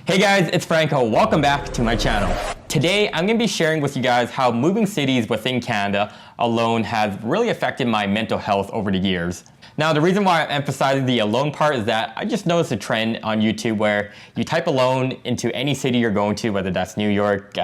Hey guys, it's Franco. Welcome back to my channel. Today, I'm going to be sharing with you guys how moving cities within Canada alone has really affected my mental health over the years. Now, the reason why I'm emphasizing the alone part is that I just noticed a trend on YouTube where you type alone into any city you're going to, whether that's New York,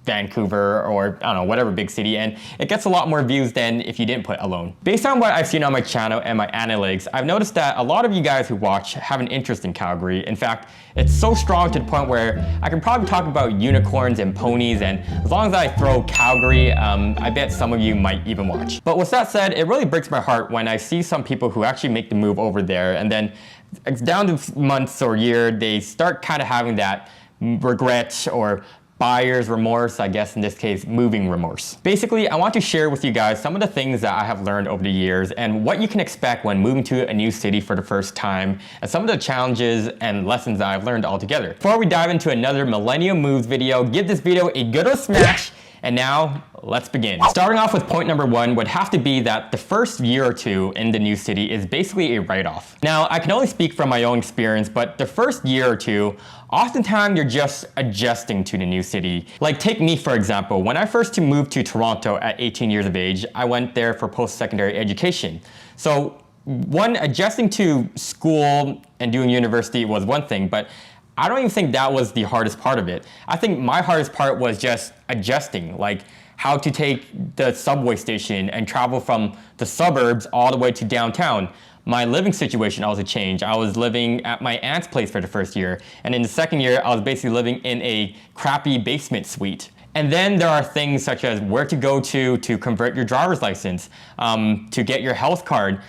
Vancouver, or I don't know, whatever big city, and it gets a lot more views than if you didn't put alone. Based on what I've seen on my channel and my analytics, I've noticed that a lot of you guys who watch have an interest in Calgary. In fact, it's so strong to the point where I can probably talk about unicorns and ponies, and as long as I throw Calgary, I bet some of you might even watch. But with that said, it really breaks my heart when I see some people who actually make the move over there, and then down to months or year, they start kind of having that regret or buyer's remorse, I guess in this case, moving remorse. Basically, I want to share with you guys some of the things that I have learned over the years and what you can expect when moving to a new city for the first time, and some of the challenges and lessons that I've learned altogether. Before we dive into another Millennial Moves video, give this video a good old smash. And now, let's begin. Starting off with point number one would have to be that the first year or two in the new city is basically a write-off. Now, I can only speak from my own experience, but the first year or two, oftentimes you're just adjusting to the new city. Like take me for example, when I first moved to Toronto at 18 years of age, I went there for post-secondary education. So adjusting to school and doing university was one thing, but I don't even think that was the hardest part of it. I think my hardest part was just adjusting, like how to take the subway station and travel from the suburbs all the way to downtown. My living situation also changed. I was living at my aunt's place for the first year, and in the second year, I was basically living in a crappy basement suite. And then there are things such as where to go to convert your driver's license, to get your health card,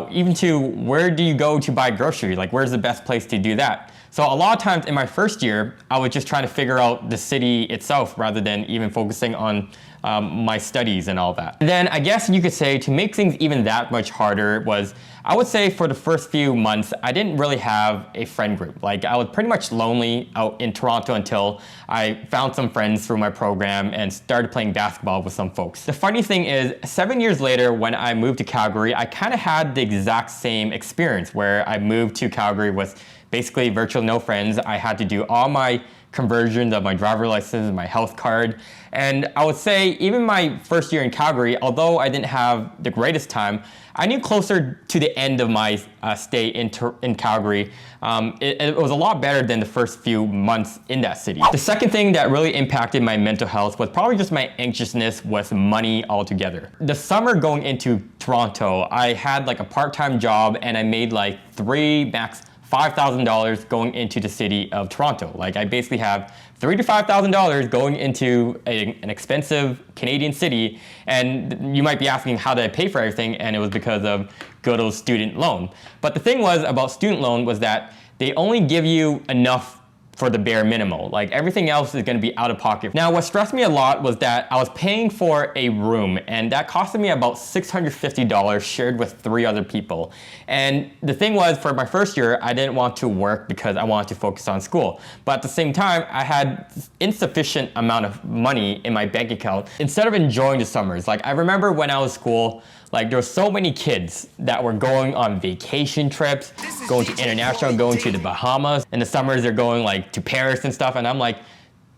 even to where do you go to buy groceries, like where's the best place to do that. So a lot of times in my first year, I was just trying to figure out the city itself rather than even focusing on my studies and all that. And then I guess you could say to make things even that much harder was, I would say for the first few months, I didn't really have a friend group. Like I was pretty much lonely out in Toronto until I found some friends through my program and started playing basketball with some folks. The funny thing is, 7 years later when I moved to Calgary, I kind of had the exact same experience where I moved to Calgary with basically virtually no friends. I had to do all my conversions of my driver's license and my health card. And I would say even my first year in Calgary, although I didn't have the greatest time, I knew closer to the end of my stay in Calgary, it was a lot better than the first few months in that city. The second thing that really impacted my mental health was probably just my anxiousness with money altogether. The summer going into Toronto, I had like a part-time job and I made like max $5,000 going into the city of Toronto. Like I basically have $3,000 to $5,000 going into an expensive Canadian city, and you might be asking how did I pay for everything, and it was because of good old student loan. But the thing was about student loan was that they only give you enough for the bare minimum. Like everything else is gonna be out of pocket. Now what stressed me a lot was that I was paying for a room, and that costed me about $650 shared with 3 other people. And the thing was, for my first year, I didn't want to work because I wanted to focus on school. But at the same time, I had insufficient amount of money in my bank account instead of enjoying the summers. Like I remember when I was in school, like there were so many kids that were going on vacation trips, going to international, going to the Bahamas. In the summers, they're going like to Paris and stuff. And I'm like,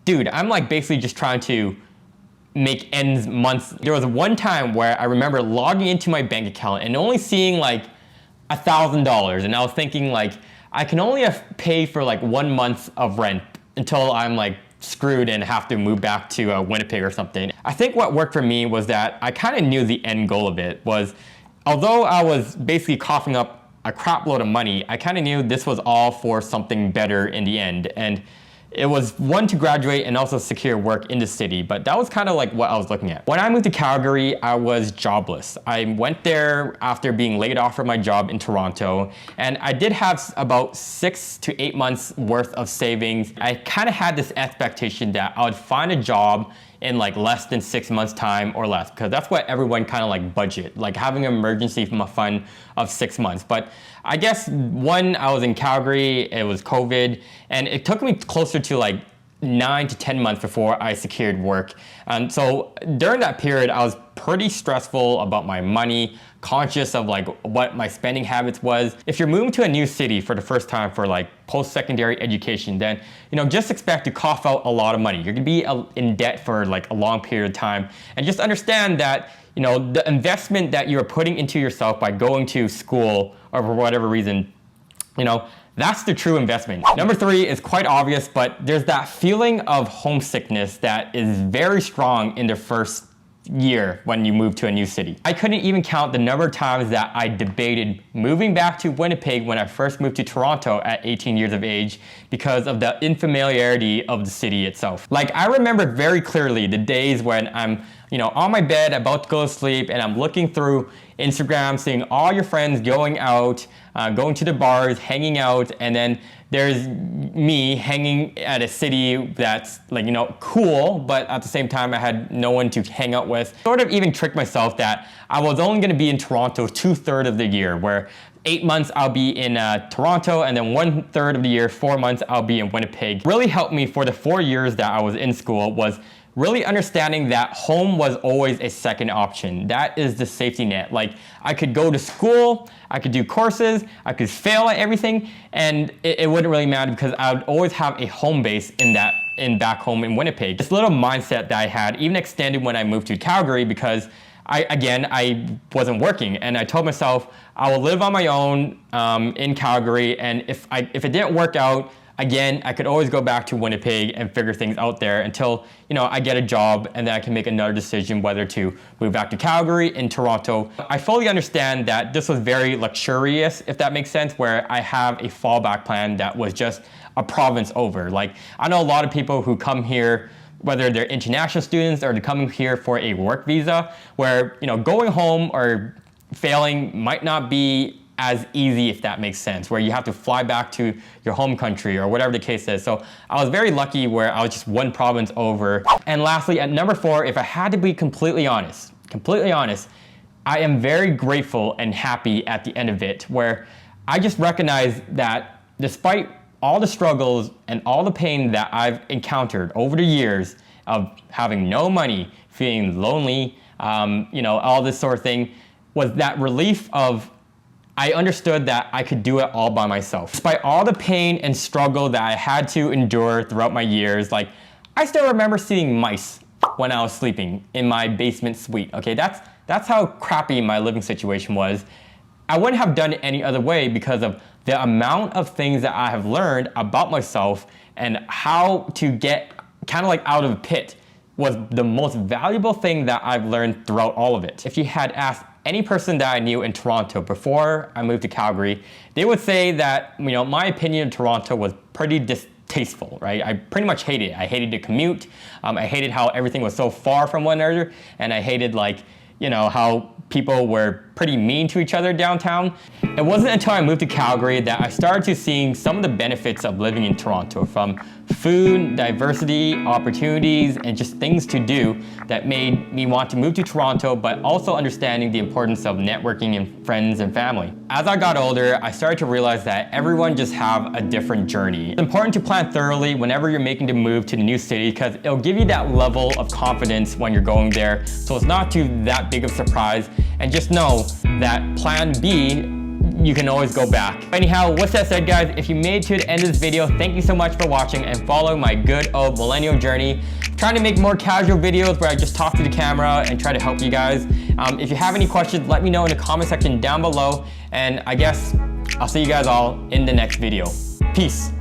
dude, I'm like basically just trying to make ends months. There was one time where I remember logging into my bank account and only seeing like $1,000. And I was thinking like, I can only pay for like 1 month of rent until I'm like screwed and have to move back to Winnipeg or something. I think what worked for me was that I kind of knew the end goal of it was, although I was basically coughing up a crap load of money, I kind of knew this was all for something better in the end. And it was one, to graduate and also secure work in the city, but that was kind of like what I was looking at. When I moved to Calgary, I was jobless. I went there after being laid off from my job in Toronto, and I did have about 6 to 8 months worth of savings. I kind of had this expectation that I would find a job in like less than 6 months time or less, because that's what everyone kind of like budget, like having an emergency from a fund of 6 months. But I guess I was in Calgary, it was COVID, and it took me closer to like 9 to 10 months before I secured work. And so during that period, I was pretty stressful about my money, conscious of like what my spending habits was. If you're moving to a new city for the first time for like post-secondary education, then just expect to cough out a lot of money. You're gonna be in debt for like a long period of time, and just understand that the investment that you're putting into yourself by going to school or for whatever reason, that's the true investment. Number 3 is quite obvious, but there's that feeling of homesickness that is very strong in the first year when you move to a new city. I couldn't even count the number of times that I debated moving back to Winnipeg when I first moved to Toronto at 18 years of age because of the unfamiliarity of the city itself. Like, I remember very clearly the days when I'm on my bed about to go to sleep and I'm looking through Instagram, seeing all your friends going out, going to the bars, hanging out, and then there's me hanging at a city that's like, cool, but at the same time I had no one to hang out with. Sort of even tricked myself that I was only gonna be in Toronto 2/3 of the year, where 8 months I'll be in Toronto, and then 1/3 of the year, 4 months, I'll be in Winnipeg. Really helped me for the 4 years that I was in school was really understanding that home was always a second option. That is the safety net. Like, I could go to school, I could do courses, I could fail at everything, and it wouldn't really matter because I would always have a home base in back home in Winnipeg. This little mindset that I had even extended when I moved to Calgary, because I wasn't working, and I told myself I will live on my own in Calgary, and if it didn't work out, again, I could always go back to Winnipeg and figure things out there until, I get a job, and then I can make another decision whether to move back to Calgary in Toronto. I fully understand that this was very luxurious, if that makes sense, where I have a fallback plan that was just a province over. Like, I know a lot of people who come here, whether they're international students or they're coming here for a work visa, where, going home or failing might not be as easy, if that makes sense, where you have to fly back to your home country or whatever the case is. So I was very lucky where I was just one province over. And lastly, at number 4, if I had to be completely honest, I am very grateful and happy at the end of it, where I just recognize that despite all the struggles and all the pain that I've encountered over the years of having no money, feeling lonely, all this sort of thing, was that relief of I understood that I could do it all by myself. Despite all the pain and struggle that I had to endure throughout my years, like, I still remember seeing mice when I was sleeping in my basement suite. Okay, that's how crappy my living situation was. I wouldn't have done it any other way because of the amount of things that I have learned about myself, and how to get kind of like out of a pit was the most valuable thing that I've learned throughout all of it. If you had asked any person that I knew in Toronto before I moved to Calgary, they would say that, my opinion of Toronto was pretty distasteful, right? I pretty much hated it. I hated the commute. I hated how everything was so far from one another, and I hated how people were pretty mean to each other downtown. It wasn't until I moved to Calgary that I started to seeing some of the benefits of living in Toronto, from food, diversity, opportunities, and just things to do that made me want to move to Toronto, but also understanding the importance of networking and friends and family. As I got older, I started to realize that everyone just have a different journey. It's important to plan thoroughly whenever you're making the move to the new city, because it'll give you that level of confidence when you're going there, so it's not too that big of a surprise, and just know that plan B, you can always go back. Anyhow, with that said, guys, if you made it to the end of this video, thank you so much for watching and follow my good old millennial journey. I'm trying to make more casual videos where I just talk to the camera and try to help you guys. If you have any questions, let me know in the comment section down below, and I guess I'll see you guys all in the next video. Peace.